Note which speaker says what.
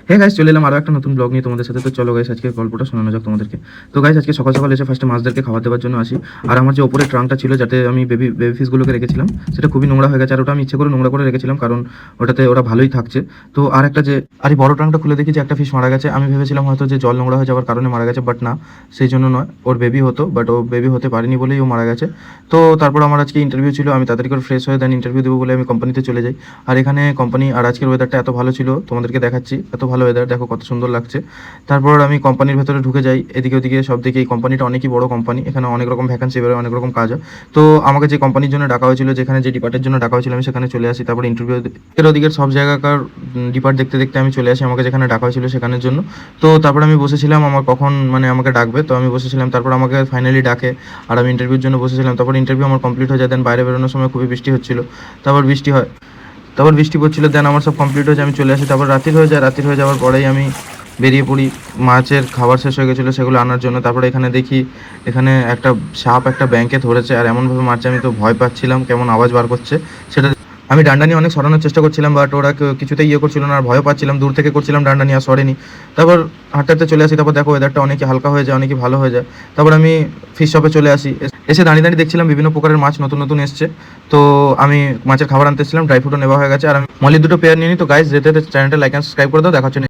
Speaker 1: হ্যাঁ গাইস, চলে এলাম আরও একটা নতুন ব্লগ নিয়ে তোমাদের সাথে। তো চলো গাইস, আজকে গল্পটা শোনানো যাক তোমাদেরকে। তো গাইস, আজকে সকাল সকাল এসে ফার্স্টে মাছদেরকে খাবার দেওয়ার জন্য আসি। আর আমার যে ওপরে ট্রাঙ্কটা ছিল, যাতে আমি বেবি বেবি ফিশগুলোকে রেখেছিলাম, সেটা খুবই নোংরা হয়ে গেছে। আর ওটা আমি ইচ্ছে করে নোংরা করে রেখেছিলাম, কারণ ওটাতে ওরা ভালোই থাকছে। তো আর একটা যে আর এই বড় ট্রাঙ্কটা খুলে দেখি যে একটা ফিশ মারা গেছে। আমি ভেবেছিলাম হয়তো যে জল নোংরা হয়ে যাওয়ার কারণে মারা গেছে, বাট না, সেই জন্য নয়, ওর বেবি হতো, বাট ও বেবি হতে পারেনি বলেই ও মারা গেছে। তো তারপর আমার আজকে ইন্টারভিউ ছিল, আমি তাড়াতাড়ি করে ফ্রেশ হয়ে দেন ইন্টারভিউ দেবো বলে আমি কোম্পানিতে চলে যাই। আর এখানে কোম্পানি, আর আজকের ওয়েদারটা এত ভালো ছিল, তোমাদেরকে দেখাচ্ছি। এত ভালো ওয়েদার, দেখো কত সুন্দর লাগছে। তারপর আমি কোম্পানির ভেতরে ঢুকে যাই, এদিকে ওদিকে সব দিকে। এই কোম্পানিটা অনেকই বড় কোম্পানি, এখানে অনেক রকম ভ্যাকেন্সি বেরোয়, অনেক রকম কাজ হয়। তো আমাকে যে কোম্পানির জন্য ডাকা হয়েছিল, যেখানে যে ডিপার্টের জন্য ডাকা হয়েছিল, আমি সেখানে চলে আসি। তারপর ইন্টারভিউ এর ওদিকের সব জায়গাকার ডিপার্ট দেখতে দেখতে আমি চলে আসি আমাকে যেখানে ডাকা হয়েছিল সেখানের জন্য। তো তারপর আমি বসেছিলাম আমার কখন মানে আমাকে ডাকবে, তো আমি বসেছিলাম। তারপর আমাকে ফাইনালি ডাকে, আর আমি ইন্টারভিউর জন্য বসেছিলাম। তারপর ইন্টারভিউ আমার কমপ্লিট হয়ে যায়। দেন বাইরে বেরোনোর সময় খুবই বৃষ্টি হচ্ছিল, তারপর বৃষ্টি হয়, তারপর বৃষ্টি পড়ছিল। দেন আমার সব কমপ্লিট হয়ে যায়, আমি চলে আসি। তারপর রাত্রির হয়ে যায়, রাত্রির হয়ে যাওয়ার পরেই আমি বেরিয়ে পড়ি মাছের খাবার শেষ হয়ে গেছিলো সেগুলো আনার জন্য। তারপরে এখানে দেখি, এখানে একটা সাপ একটা ব্যাংকে ধরেছে, আর এমনভাবে মারছে, আমি তো ভয় পাচ্ছিলাম, কেমন আওয়াজ বার করছে সেটা। আমি ডান্ডা নিয়ে অনেক সরানোর চেষ্টা করছিলাম, বাট ওরা কিছুতেই ইয়ে করছিল না, আর ভয় পাচ্ছিলাম। দূর থেকে করছিলাম ডান্ডা নিয়ে, আর সরেনি। তারপর হাঁটতে হাঁটতে চলে আসি। তারপর দেখো ওয়েদারটা অনেকই হালকা হয়ে যায়, অনেকই ভালো হয়ে যায়। তারপর আমি ফিশ শপে চলে আসি। এসে দাঁড়িয়ে দাঁড়িয়ে দেখছিলাম বিভিন্ন প্রকারের মাছ নতুন নতুন এসছে। তো আমি মাছের খাবার আনতে এসেছিলাম, ড্রাই ফ্রুটও নেওয়া হয়ে গেছে, আর আমি মলি দুটো পেয়ার নিয়ে নিই। তো গাইস, যেতে চ্যানেলটা লাইক অ্যান্ড সাবস্ক্রাইব করে দাও। দেখা হচ্ছে